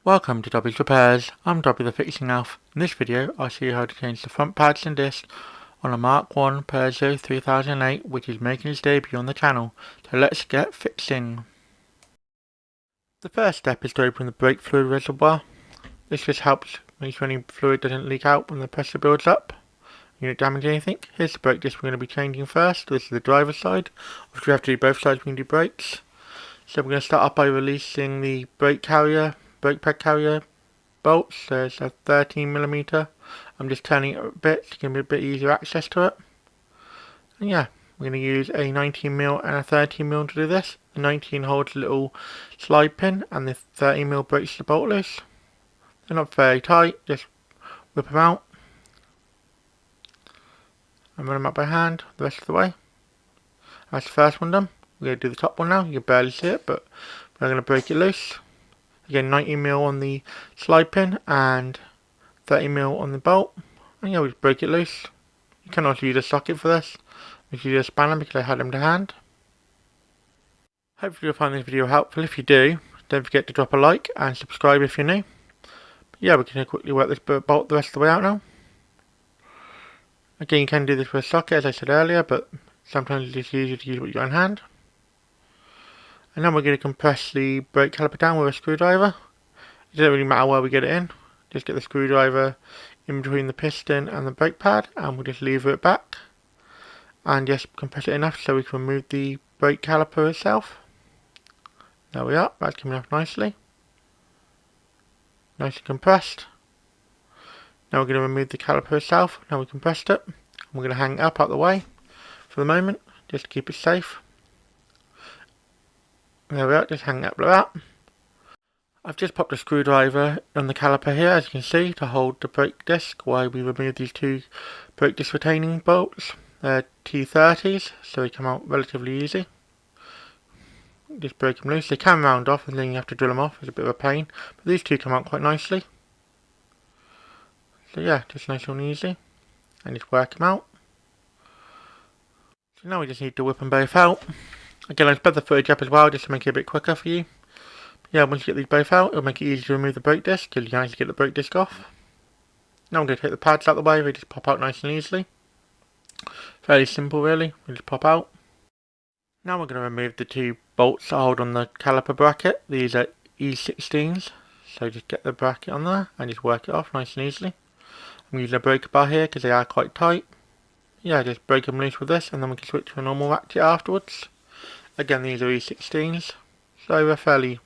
Welcome to Dobby's Repairs. I'm Dobby the Fixing Elf. In this video I'll show you how to change the front pads and disc on a Mk1 Peugeot 3008 which is making its debut on the channel. So let's get fixing. The first step is to open the brake fluid reservoir. This just helps make sure any fluid doesn't leak out when the pressure builds up. You don't damage anything. Here's the brake disc we're going to be changing first. This is the driver's side. If we have to do both sides we can do brakes. So we're going to start off by releasing the brake pad carrier bolts. There's a 13mm. I'm just turning it a bit to give me a bit easier access to it. And yeah, we're going to use a 19mm and a 13mm to do this. The 19 holds a little slide pin and the 13mm breaks the bolt loose. They're not very tight, just whip them out and run them up by hand the rest of the way. That's the first one done. We're going to do the top one now. You can barely see it, but we're going to break it loose. Again, 19mm on the slide pin and 30mm on the bolt. And yeah, we just break it loose. You can also use a socket for this. We should use a spanner because I had them to hand. Hopefully you'll find this video helpful. If you do, don't forget to drop a like and subscribe if you're new. But yeah, we can quickly work this bolt the rest of the way out now. Again, you can do this with a socket as I said earlier, but sometimes it's easier to use what you got in hand. And then we're going to compress the brake caliper down with a screwdriver. It doesn't really matter where we get it in. Just get the screwdriver in between the piston and the brake pad and we'll just lever it back. And just compress it enough so we can remove the brake caliper itself. There we are, that's coming off nicely. Nice and compressed. Now we're going to remove the caliper itself. Now we compressed it. We're going to hang it up out the way for the moment, just to keep it safe. There we are, just hang it up like that. I've just popped a screwdriver on the caliper here, as you can see, to hold the brake disc while we remove these two brake disc retaining bolts. They're T30s, so they come out relatively easy. Just break them loose. They can round off and then you have to drill them off. It's a bit of a pain, but these two come out quite nicely. So yeah, just nice and easy. And just work them out. So now we just need to whip them both out. Again, I'll sped the footage up as well just to make it a bit quicker for you. But yeah, once you get these both out, it'll make it easy to remove the brake disc because you can actually get the brake disc off. Now I'm going to take the pads out of the way. They just pop out nice and easily. Fairly simple really, they just pop out. Now we're going to remove the two bolts that hold on the caliper bracket. These are E16s, so just get the bracket on there and just work it off nice and easily. I'm using a breaker bar here because they are quite tight. Yeah, just break them loose with this and then we can switch to a normal ratchet afterwards. Again, these are E16s, so they're fairly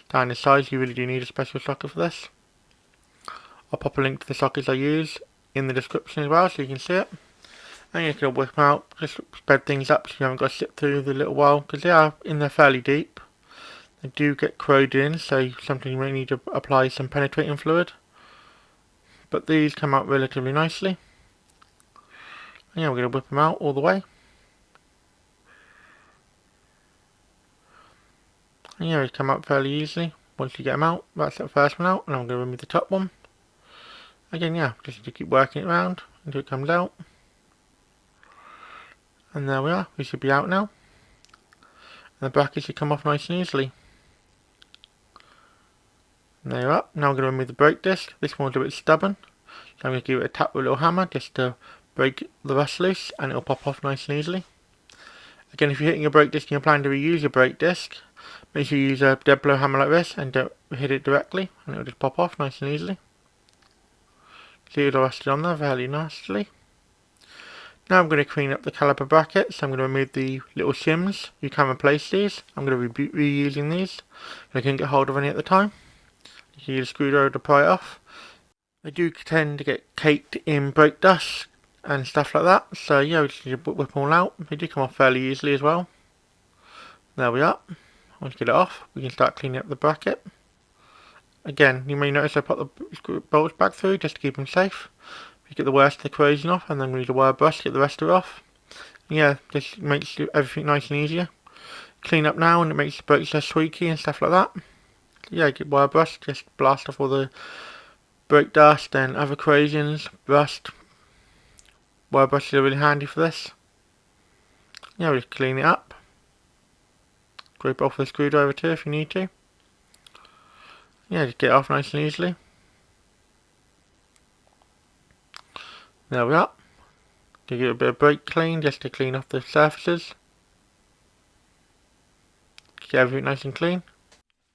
standard size. You really do need a special socket for this. I'll pop a link to the sockets I use in the description as well so you can see it. And you can whip them out, just spread things up so you haven't got to sit through the little while, because they are in there fairly deep. They do get corroded in, so sometimes you may need to apply some penetrating fluid. But these come out relatively nicely. And yeah, we're going to whip them out all the way. And yeah, they come out fairly easily once you get them out. That's the first one out, and I'm going to remove the top one. Again, yeah, just need to keep working it around until it comes out. And there we are, we should be out now. And the bracket should come off nice and easily. And there you are. Now I'm going to remove the brake disc. This one's a bit stubborn, so I'm going to give it a tap with a little hammer just to break the rust loose and it'll pop off nice and easily. Again, if you're hitting your brake disc and you're planning to reuse your brake disc, make sure you use a dead blow hammer like this and don't hit it directly and it'll just pop off nice and easily. See it's all rusted on there fairly nicely. Now I'm going to clean up the caliper bracket, so I'm going to remove the little shims. You can replace these. I'm going to be reusing these. I couldn't get hold of any at the time. You can use a screwdriver to pry it off. They do tend to get caked in brake dust and stuff like that, so yeah, we just need to whip them all out. They do come off fairly easily as well. There we are. Once you get it off, we can start cleaning up the bracket. Again, you may notice I put the bolts back through just to keep them safe. You get the worst of the corrosion off, and then we need a wire brush to get the rest of it off. Yeah, this makes everything nice and easier. Clean up now, and it makes the brakes less squeaky and stuff like that. Yeah, get wire brush, just blast off all the brake dust and other corrosions, rust. Wire brushes are really handy for this. Yeah, we just clean it up. Scrape it off with a screwdriver too if you need to. Yeah, just get it off nice and easily. There we are. Give it a bit of brake clean just to clean off the surfaces. Get everything nice and clean.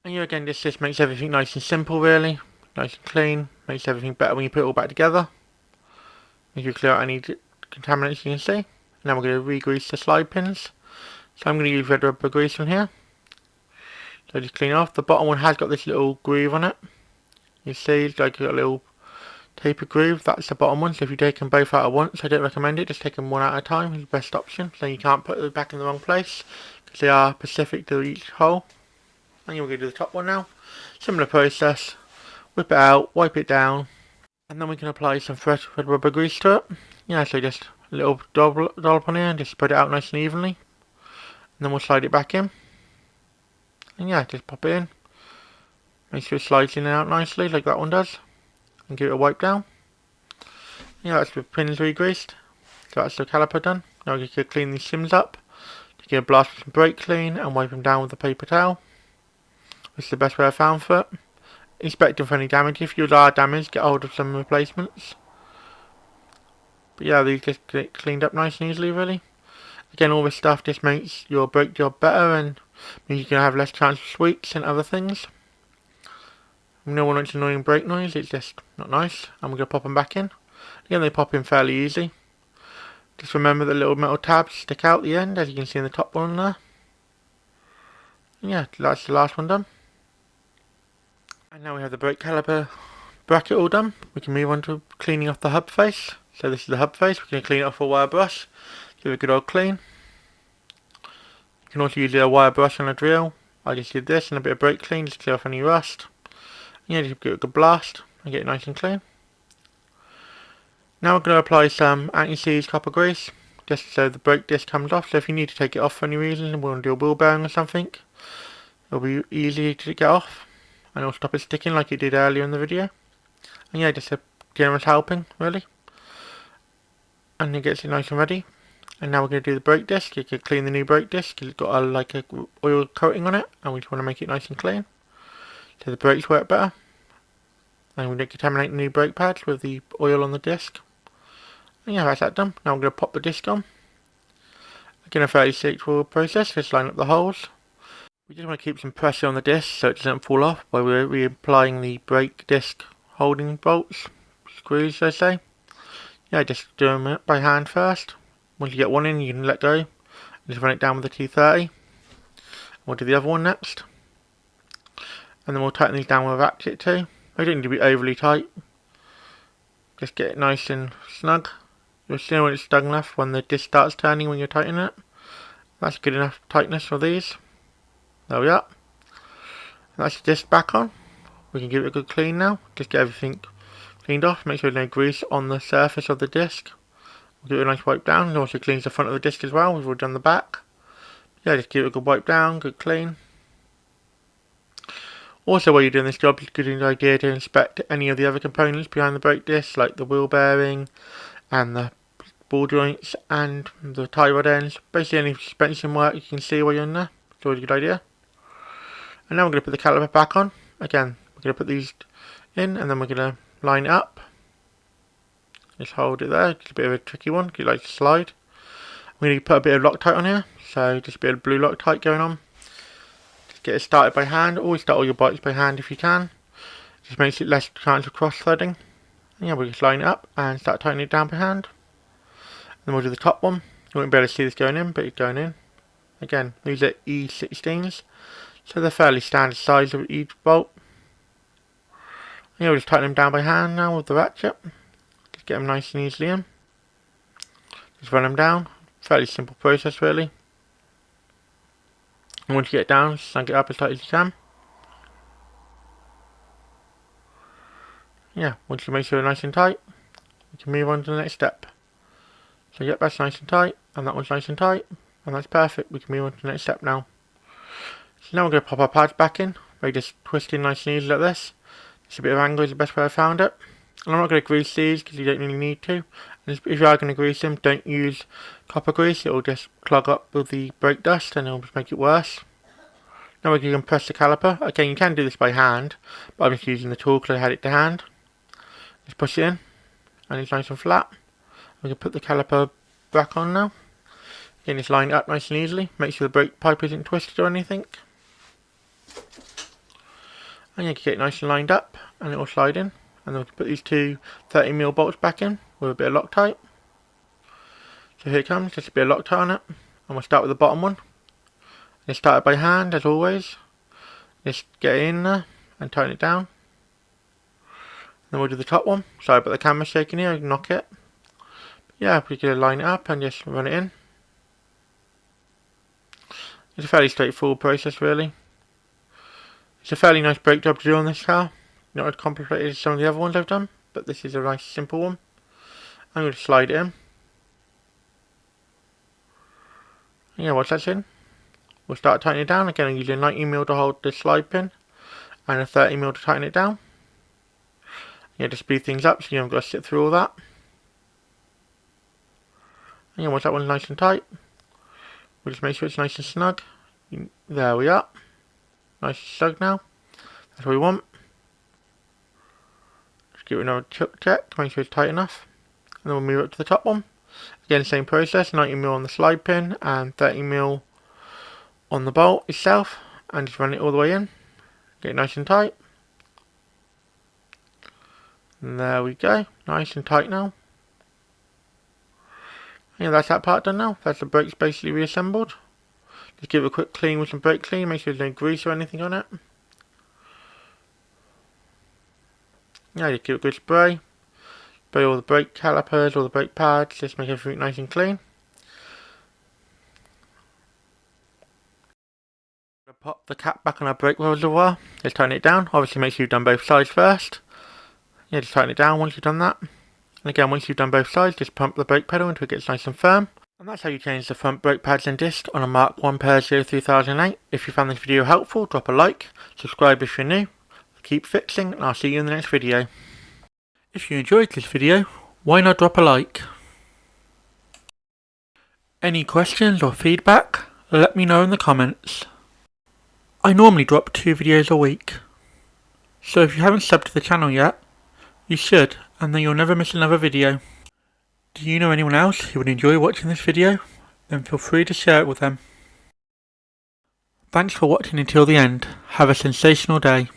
And yeah, again, this just makes everything nice and simple really. Nice and clean. Makes everything better when you put it all back together. Makes you clear out any contaminants you can see. Now we're going to re-grease the slide pins. So I'm going to use red rubber grease on here. So just clean off. The bottom one has got this little groove on it. You see, it's like a little taper groove. That's the bottom one. So if you take them both out at once, I don't recommend it. Just take them one at a time. It's the best option. So you can't put them back in the wrong place because they are specific to each hole. And we're going to do the top one now. Similar process. Whip it out, wipe it down, and then we can apply some fresh red rubber grease to it. Yeah, so just a little dollop on here and just spread it out nice and evenly. And then we'll slide it back in. And yeah, just pop it in. Make sure it slides in and out nicely like that one does. And give it a wipe down. Yeah, that's the pins re-greased. So that's the caliper done. Now we can clean these shims up. To get a blast with some brake clean and wipe them down with a paper towel. This is the best way I've found for it. Inspect them for any damage. If yours are damaged, get hold of some replacements. But yeah, these just get cleaned up nice and easily really. Again, all this stuff just makes your brake job better and means you can have less chance of squeaks and other things. No one wants annoying brake noise, it's just not nice. And we're going to pop them back in. Again, they pop in fairly easy. Just remember the little metal tabs stick out the end, as you can see in the top one there. And yeah, that's the last one done. And now we have the brake caliper bracket all done. We can move on to cleaning off the hub face. So this is the hub face. We're going to clean it off with a wire brush. Give it a good old clean. You can also use a wire brush on a drill. I just did this and a bit of brake clean just to clear off any rust. And yeah, just give it a good blast and get it nice and clean. Now we're going to apply some anti-seize copper grease just so the brake disc comes off. So if you need to take it off for any reason and want to do a wheel bearing or something, it'll be easy to get off. And it'll stop it sticking like it did earlier in the video. And yeah, just a generous helping, really. And it gets it nice and ready. And now we're going to do the brake disc. You can clean the new brake disc. It's got like a oil coating on it. And we just want to make it nice and clean. So the brakes work better. And we don't contaminate the new brake pads with the oil on the disc. And yeah, that's that done. Now we're going to pop the disc on. Again, a fairly straightforward process. Just line up the holes. We just want to keep some pressure on the disc so it doesn't fall off while we're reapplying the brake disc holding bolts, screws I say. Yeah, just do them by hand first. Once you get one in, you can let go and just run it down with the T30. We'll do the other one next. And then we'll tighten these down with a ratchet too. They don't need to be overly tight. Just get it nice and snug. You'll see when it's snug enough when the disc starts turning when you're tightening it. That's good enough tightness for these. There we are. And that's the disc back on. We can give it a good clean now. Just get everything cleaned off. Make sure there's no grease on the surface of the disc. We'll give it a nice wipe down. It also cleans the front of the disc as well. We've already done the back. Yeah, just give it a good wipe down, good clean. Also, while you're doing this job, it's a good idea to inspect any of the other components behind the brake disc, like the wheel bearing and the ball joints and the tie rod ends. Basically, any suspension work you can see while you're in there. It's always a good idea. And now we're going to put the caliper back on. Again, we're going to put these in and then we're going to line it up. Just hold it there. It's a bit of a tricky one because you like to slide. We're going to put a bit of Loctite on here. So just a bit of blue Loctite going on. Just get it started by hand. Always start all your bikes by hand if you can. Just makes it less chance of cross threading. And yeah, we'll just line it up and start tightening it down by hand. And then we'll do the top one. You won't be able to see this going in, but it's going in. Again, these are E16s. So they're fairly standard size of each bolt. And yeah, we'll just tighten them down by hand now with the ratchet. Just get them nice and easily in. Just run them down. Fairly simple process really. And once you get it down, snug it up as tight as you can. Yeah, once you make sure they're nice and tight, we can move on to the next step. So yep, that's nice and tight, and that one's nice and tight, and that's perfect. We can move on to the next step now. So now we're going to pop our pads back in, by just twisting nice and easy like this. Just a bit of angle is the best way I found it. And I'm not going to grease these because you don't really need to. And if you are going to grease them, don't use copper grease. It will just clog up with the brake dust and it will just make it worse. Now we can press the caliper. Again, you can do this by hand, but I'm just using the tool because I had it to hand. Just push it in, and it's nice and flat. We can put the caliper back on now. Again, it's lined up nice and easily. Make sure the brake pipe isn't twisted or anything. And you can get it nice and lined up, and it will slide in. And then we can put these two 30mm bolts back in with a bit of Loctite. So here it comes, just a bit of Loctite on it. And we'll start with the bottom one. And start it by hand, as always. Just get it in there and tighten it down. Then we'll do the top one. Sorry about the camera shaking here, I can knock it. But yeah, we can line it up and just run it in. It's a fairly straightforward process, really. It's a fairly nice brake job to do on this car. Not as complicated as some of the other ones I've done, but this is a nice simple one. I'm going to slide it in. Yeah, once that's in, we'll start tightening it down. Again, I'm using a 90mm to hold the slide pin and a 30mm to tighten it down. Yeah, to speed things up so you haven't got to sit through all that. And yeah, once that one's nice and tight, we'll just make sure it's nice and snug. There we are. Nice and snug now. That's what we want. Just give it another check, make sure it's tight enough. And then we'll move up to the top one. Again, same process, 90mm on the slide pin and 30mm on the bolt itself, and just run it all the way in. Get it nice and tight. And there we go, nice and tight now. Yeah, that's that part done now. That's the brakes basically reassembled. Just give it a quick clean with some brake clean, make sure there's no grease or anything on it. Yeah, just give it a good spray. Spray all the brake calipers, all the brake pads, just make everything nice and clean. Pop the cap back on our brake reservoir. Just tighten it down. Obviously make sure you've done both sides first. Yeah, just tighten it down once you've done that. And again, once you've done both sides, just pump the brake pedal until it gets nice and firm. And that's how you change the front brake pads and disc on a Mk1 Peugeot 3008. If you found this video helpful, drop a like, subscribe if you're new. Keep fixing, and I'll see you in the next video. If you enjoyed this video, why not drop a like? Any questions or feedback, let me know in the comments. I normally drop 2 videos a week, so if you haven't subbed to the channel yet, you should, and then you'll never miss another video. Do you know anyone else who would enjoy watching this video? Then feel free to share it with them. Thanks for watching until the end. Have a sensational day.